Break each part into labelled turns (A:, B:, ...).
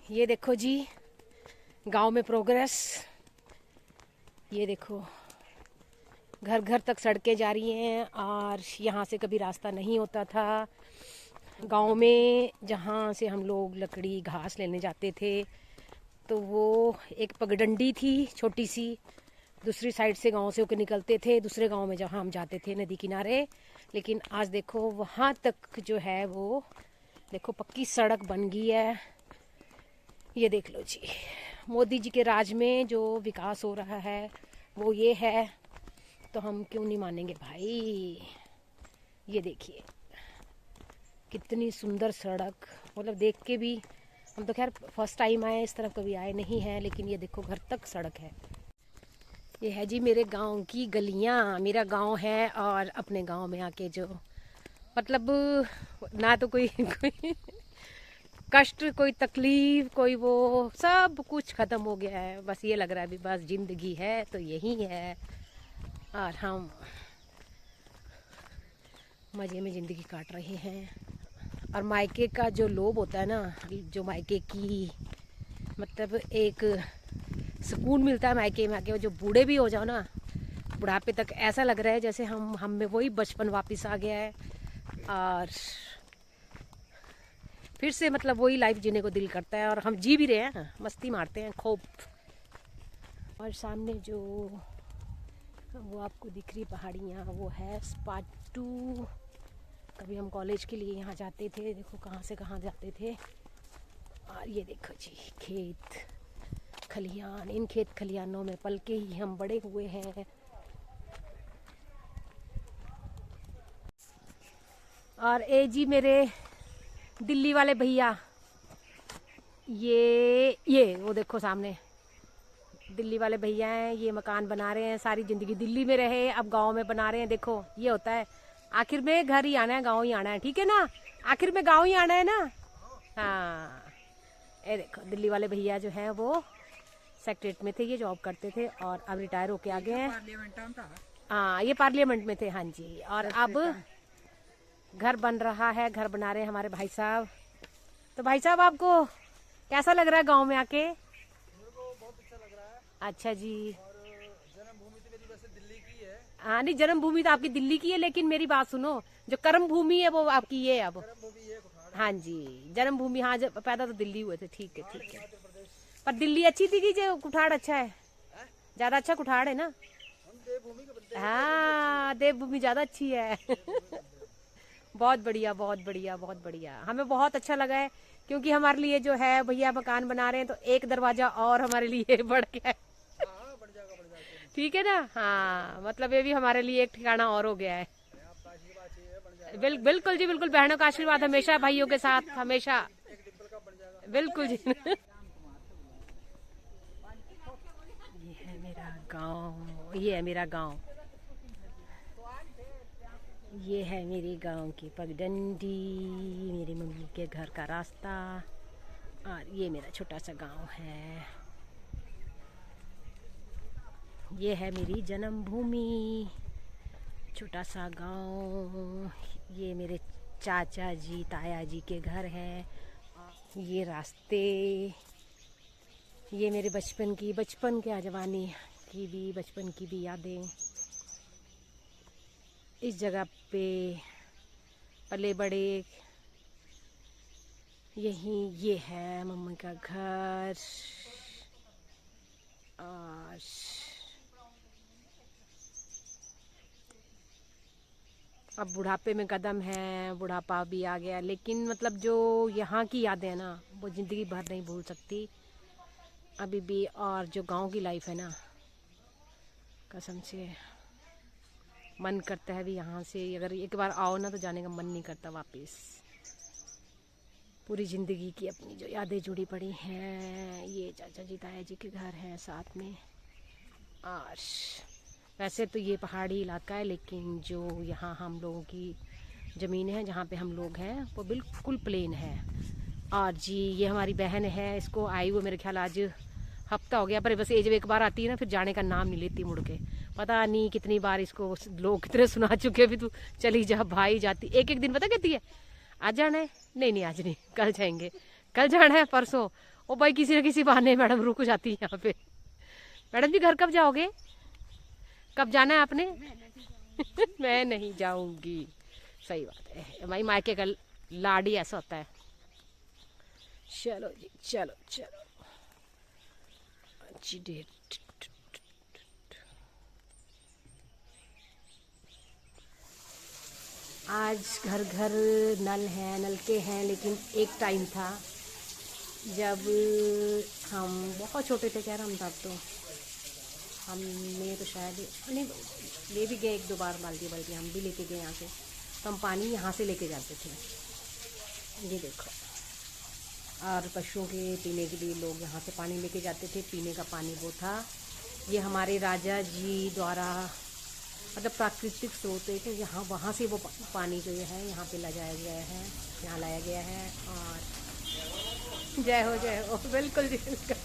A: ये देखो जी, गांव में प्रोग्रेस। ये देखो, घर घर तक सड़कें जा रही हैं और यहाँ से कभी रास्ता नहीं होता था। गांव में जहाँ से हम लोग लकड़ी घास लेने जाते थे तो वो एक पगडंडी थी छोटी सी, दूसरी साइड से गांव से होकर निकलते थे दूसरे गांव में जहाँ हम जाते थे नदी किनारे। लेकिन आज देखो वहाँ तक जो है वो देखो पक्की सड़क बन गई है। ये देख लो जी, मोदी जी के राज में जो विकास हो रहा है वो ये है, तो हम क्यों नहीं मानेंगे भाई। ये देखिए कितनी सुंदर सड़क, मतलब देख के भी, हम तो खैर फर्स्ट टाइम आए, इस तरफ कभी आए नहीं हैं, लेकिन ये देखो घर तक सड़क है। ये है जी मेरे गांव की गलियां, मेरा गांव है। और अपने गांव में आके जो मतलब ना तो कोई कष्ट, कोई तकलीफ, कोई वो सब कुछ ख़त्म हो गया है। बस ये लग रहा है अभी बस ज़िंदगी है तो यही है और हम मज़े में ज़िंदगी काट रहे हैं। और मायके का जो लोभ होता है ना, जो मायके की मतलब एक सुकून मिलता है मायके में आके, जो बूढ़े भी हो जाओ ना, बुढ़ापे तक ऐसा लग रहा है जैसे हम में वही बचपन वापस आ गया है और फिर से मतलब वही लाइफ जीने को दिल करता है। और हम जी भी रहे हैं, मस्ती मारते हैं खूब। और सामने जो वो आपको दिख रही पहाड़ियाँ, वो है स्पाटू। कभी हम कॉलेज के लिए यहाँ जाते थे, देखो कहाँ से कहाँ जाते थे। और ये देखो जी खेत खलियान, इन खेत खलियानों में पल के ही हम बड़े हुए हैं। और ए जी मेरे दिल्ली वाले भैया, ये वो देखो सामने दिल्ली वाले भैया हैं, ये मकान बना रहे हैं। सारी ज़िंदगी दिल्ली में रहे, अब गांव में बना रहे हैं। देखो ये होता है, आखिर में घर ही आना है, गांव ही आना है, ठीक है ना, आखिर में गांव ही आना है ना। हाँ, ये देखो दिल्ली वाले भैया जो हैं वो सेक्रेटरी में थे, ये जॉब करते थे और अब रिटायर होके आ गए हैं। हाँ, ये पार्लियामेंट में थे, हाँ जी। और अब घर बन रहा है, घर बना रहे हैं हमारे भाई साहब। तो भाई साहब आपको कैसा लग रहा है गांव में आके?
B: बहुत अच्छा लग रहा है।
A: अच्छा जी।
B: और जन्मभूमि तो मेरी वैसे दिल्ली की है।
A: हाँ नहीं, जन्मभूमि तो आपकी दिल्ली की है, लेकिन मेरी बात सुनो, जो कर्म भूमि है वो आपकी ये है अब।
B: जन्मभूमि ये कुठाड़ है।
A: हाँ जी, जन्मभूमि, हाँ जब पैदा तो दिल्ली हुए थे, ठीक है ठीक है।
B: हिमाचल प्रदेश।
A: पर दिल्ली अच्छी थी कि जो कुठाड़ अच्छा है? ज्यादा अच्छा कुठाड़ है ना?
B: हम देवभूमि के बंदे हैं।
A: हाँ, देवभूमि ज्यादा अच्छी है। बहुत बढ़िया बहुत बढ़िया बहुत बढ़िया, हमें बहुत अच्छा लगा है, क्योंकि हमारे लिए जो है भैया मकान बना रहे हैं तो एक दरवाजा और हमारे लिए बढ़ गया है।
B: हाँ, बढ़ जाएगा बढ़ जाएगा।
A: ठीक है ना, हाँ मतलब ये भी हमारे लिए एक ठिकाना और हो गया है।
B: आपका आशीर्वाद चाहिए, बन जाएगा।
A: बिल्कुल जी बिल्कुल, बहनों का आशीर्वाद हमेशा भाइयों के साथ, हमेशा।
B: एक डिम्पल का बन जाएगा।
A: बिल्कुल जी। ये है मेरा गांव, ये है मेरा गांव, ये है मेरे गांव की पगडंडी, मेरी मम्मी के घर का रास्ता। और ये मेरा छोटा सा गांव है, ये है मेरी जन्मभूमि, छोटा सा गांव। ये मेरे चाचा जी ताया जी के घर है। ये रास्ते, ये मेरे बचपन की, बचपन क्या जवानी की भी, बचपन की भी यादें। इस जगह पे पले बड़े, यही ये है मम्मी का घर। और अब बुढ़ापे में कदम है, बुढ़ापा भी आ गया, लेकिन मतलब जो यहाँ की यादें हैं ना, वो ज़िंदगी भर नहीं भूल सकती अभी भी। और जो गांव की लाइफ है ना, कसम से मन करता है भी यहाँ से अगर एक बार आओ ना तो जाने का मन नहीं करता वापस। पूरी ज़िंदगी की अपनी जो यादें जुड़ी पड़ी हैं, ये चाचा जी ताया जी के घर हैं साथ में। और वैसे तो ये पहाड़ी इलाका है, लेकिन जो यहाँ हम लोगों की ज़मीन है जहाँ पे हम लोग हैं वो बिल्कुल प्लेन है। और जी ये हमारी बहन है, इसको आई हुए मेरे ख्याल आज हफ्ता हो गया, पर बस ये जब एक बार आती है ना फिर जाने का नाम नहीं लेती मुड़ के। पता नहीं कितनी बार इसको लोग कितने सुना चुके, भी तू चली जा भाई, जाती एक एक दिन। पता कहती है आज जाना है, नहीं नहीं आज नहीं, कल जाएंगे, कल जाना है, परसों, ओ भाई किसी न किसी बहाने मैडम रुक जाती है यहाँ पे। मैडम जी घर कब जाओगे? कब जाना है आपने? मैं नहीं जाऊंगी। सही बात है भाई, मायके का लाड़ी ऐसा होता है। चलो जी चलो चलो अच्छी डेट। आज घर घर नल हैं, नलके हैं, लेकिन एक टाइम था जब हम बहुत छोटे थे। कह रहा हम तब तो हमने तो शायद नहीं ले भी गए 1-2 बार बाल्टी बाल्टी हम भी लेके गए यहाँ से। तो हम पानी यहाँ से लेके जाते थे, ये देखो। और पशुओं के पीने के लिए लोग यहाँ से पानी लेके जाते थे। पीने का पानी वो था, ये हमारे राजा जी द्वारा मतलब प्राकृतिक स्रोत है कि यहाँ वहाँ से वो पानी जो है यहाँ पे लाया गया है, यहाँ लाया गया है। और जय हो बिल्कुल जी बिल्कुल।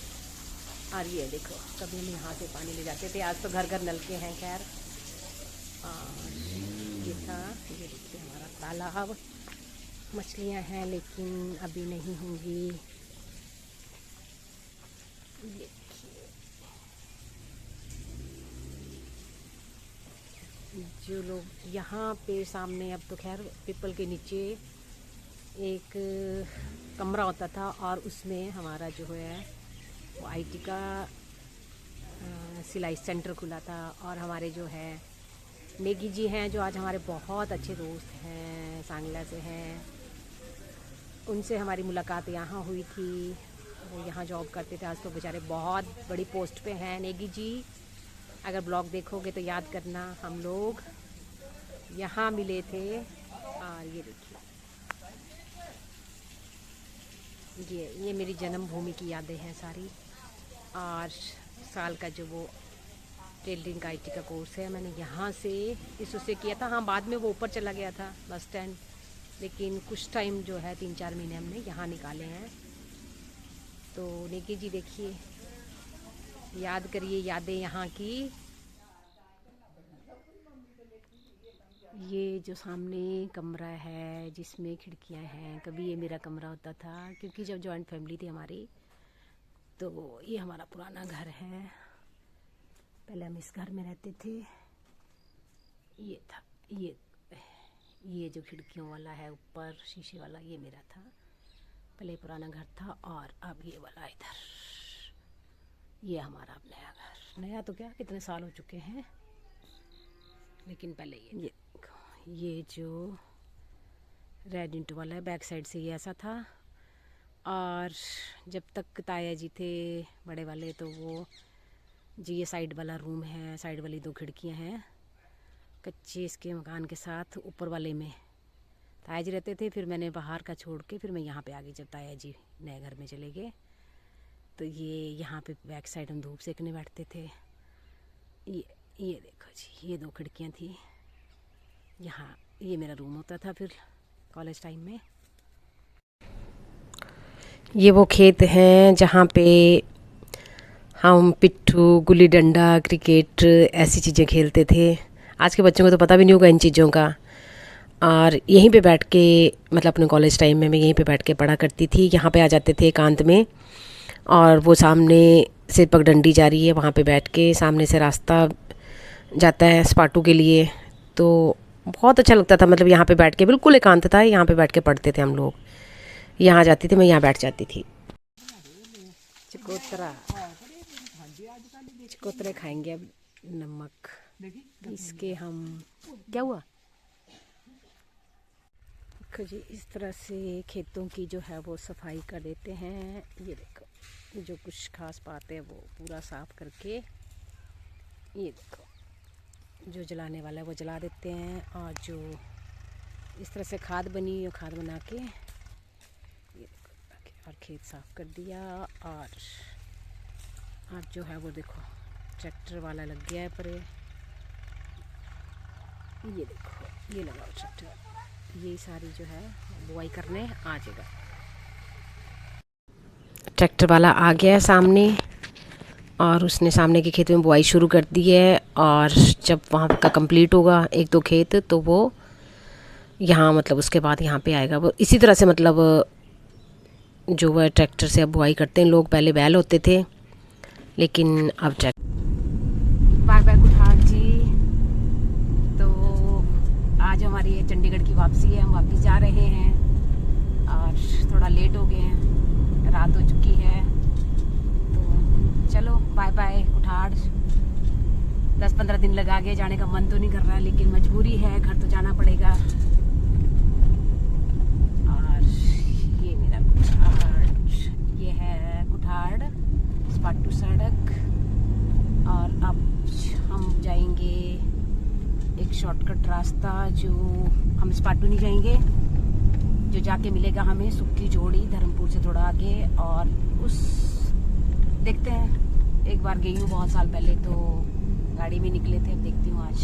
A: और ये देखो कभी हम यहाँ से पानी ले जाते थे। आज तो घर घर नलके हैं खैर। और ये था, ये देखिए हमारा तालाब, मछलियाँ हैं लेकिन अभी नहीं होंगी। जो लोग यहाँ पे सामने, अब तो खैर पीपल के नीचे एक कमरा होता था और उसमें हमारा जो है वो आईटी का सिलाई सेंटर खुला था। और हमारे जो है नेगी जी हैं जो आज हमारे बहुत अच्छे दोस्त हैं, सांगला से हैं, उनसे हमारी मुलाकात यहाँ हुई थी। वो यहाँ जॉब करते थे, आज तो बेचारे बहुत बड़ी पोस्ट पे हैं। नेगी जी अगर ब्लॉग देखोगे तो याद करना, हम लोग यहाँ मिले थे। और ये देखिए ये मेरी जन्मभूमि की यादें हैं सारी। और साल का जो वो टेलरिंग का आईटी का कोर्स है मैंने यहाँ से इससे किया था। हाँ बाद में वो ऊपर चला गया था बस स्टैंड, लेकिन कुछ टाइम जो है 3-4 महीने हमने यहाँ निकाले हैं। तो नेकी जी देखिए, याद करिए यादें यहाँ की। ये जो सामने कमरा है जिसमें खिड़कियाँ हैं, कभी ये मेरा कमरा होता था क्योंकि जब जॉइंट फैमिली थी हमारी। तो ये हमारा पुराना घर है, पहले हम इस घर में रहते थे। ये था ये जो खिड़कियों वाला है ऊपर शीशे वाला, ये मेरा था पहले पुराना घर था। और अब ये वाला इधर, ये हमारा अब नया घर। नया तो क्या, कितने साल हो चुके हैं, लेकिन पहले ये जो रेड इंटू वाला है बैक साइड से ये ऐसा था। और जब तक ताया जी थे बड़े वाले तो वो जी ये साइड वाला रूम है, साइड वाली 2 खिड़कियां हैं कच्चे इसके मकान के साथ। ऊपर वाले में ताया जी रहते थे, फिर मैंने बाहर का छोड़ के फिर मैं यहाँ पे आ गई जब ताया जी नए घर में चले गए। तो ये यहाँ पे बैक साइड हम धूप सेकने बैठते थे। ये देखो जी, ये 2 खिड़कियाँ थी यहाँ। ये मेरा रूम होता था फिर कॉलेज टाइम में। ये वो खेत हैं जहाँ पे हम पिट्ठू, गुल्ली डंडा, क्रिकेट ऐसी चीज़ें खेलते थे। आज के बच्चों को तो पता भी नहीं होगा इन चीज़ों का। और यहीं पे बैठ के मतलब अपने कॉलेज टाइम में मैं यहीं पे बैठ के पढ़ा करती थी। यहाँ पे आ जाते थे एकांत में, और वो सामने से पगडंडी जा रही है, वहाँ पे बैठ के सामने से रास्ता जाता है स्पाटू के लिए। तो बहुत अच्छा लगता था, मतलब यहाँ पे बैठ के बिल्कुल एकांत था, यहाँ पे बैठ के पढ़ते थे हम लोग। यहाँ जाती थी, मैं यहाँ बैठ जाती थी। चकोतरे खाएंगे अब, नमक इसके हम। क्या हुआ? देखो जी, इस तरह से खेतों की जो है वो सफाई कर देते हैं। ये देखो जो कुछ घास पाते हैं वो पूरा साफ करके, ये देखो जो जलाने वाला है वो जला देते हैं। और जो इस तरह से खाद बनी है, खाद बना के ये देखो, और खेत साफ कर दिया। और जो है वो देखो ट्रैक्टर वाला लग गया है पर ये देखो ये लगाओ ट्रैक्टर, ये सारी जो है बुआई करने आ जाएगा। ट्रैक्टर वाला आ गया है सामने, और उसने सामने के खेत में बुआई शुरू कर दी है। और जब वहाँ का कंप्लीट होगा 1-2 खेत तो वो यहाँ मतलब उसके बाद यहाँ पे आएगा। वो इसी तरह से मतलब जो वह ट्रैक्टर से अब बुआई करते हैं लोग। पहले बैल होते थे लेकिन अब ट्रैक्टर। बाय बाय कुठार जी। तो आज हमारी चंडीगढ़ की वापसी है, हम वापस जा रहे हैं और थोड़ा लेट हो गए हैं, रात हो चुकी है। तो चलो बाय बाय कुठार। 10-15 दिन लगा के जाने का मन तो नहीं कर रहा लेकिन मजबूरी है, घर तो जाना पड़ेगा। और ये मेरा कुठार, ये है कुठार स्पाटू सड़क। और अब हम जाएंगे एक शॉर्टकट रास्ता, जो हम स्पाटू नहीं जाएंगे, जो जाके मिलेगा हमें सुक्की जोड़ी, धर्मपुर से थोड़ा आगे। और उस देखते हैं, एक बार गई हूँ बहुत साल पहले तो गाड़ी में निकले थे, अब देखती हूँ आज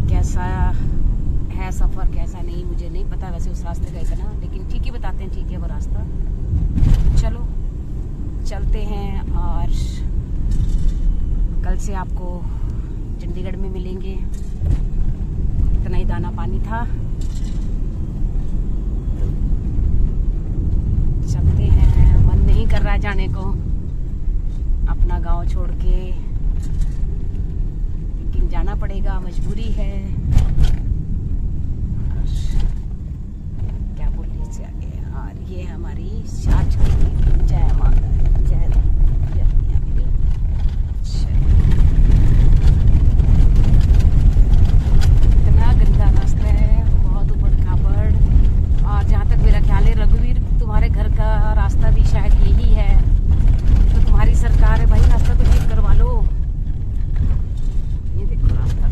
A: कैसा है सफ़र, कैसा नहीं मुझे नहीं पता। वैसे उस रास्ते गए थे ना, लेकिन ठीक ही बताते हैं, ठीक है वो रास्ता। चलो चलते हैं और कल से आपको चंडीगढ़ में मिलेंगे। इतना ही दाना पानी था। चलते हैं, मन नहीं कर रहा जाने को अपना गांव छोड़ के, लेकिन जाना पड़ेगा, मजबूरी है। और क्या बोलिए इससे आगे। और ये हमारी आज की जय माता, जय मेरी। इतना गंदा रास्ता है, बहुत ऊबड़ खाबड़। और जहाँ तक मेरा ख्याल है रघुवीर, तुम्हारे घर का रास्ता भी शायद यही है, तो तुम्हारी सरकार है भाई, रास्ता तो ठीक करवा लो। ये देखो रास्ता,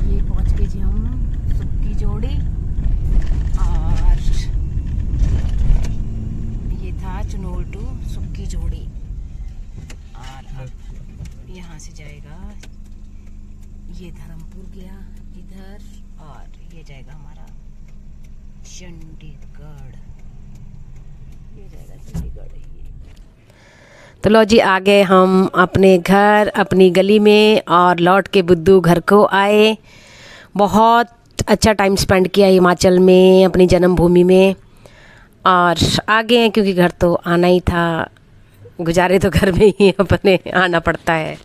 A: ये पहुंच गए जी हम सुक्की जोड़ी। और ये था चनोल टू सुक्की जोड़ी। और अब यहाँ से जाएगा, ये धर्मपुर गया इधर, और ये जाएगा हमारा चंडीगढ़, ये जाएगा चंडीगढ़। तो लो जी, आ गए हम अपने घर, अपनी गली में, और लौट के बुद्धू घर को आए। बहुत अच्छा टाइम स्पेंड किया हिमाचल में, अपनी जन्मभूमि में। और आ गए हैं क्योंकि घर तो आना ही था, गुजारे तो घर में ही अपने आना पड़ता है।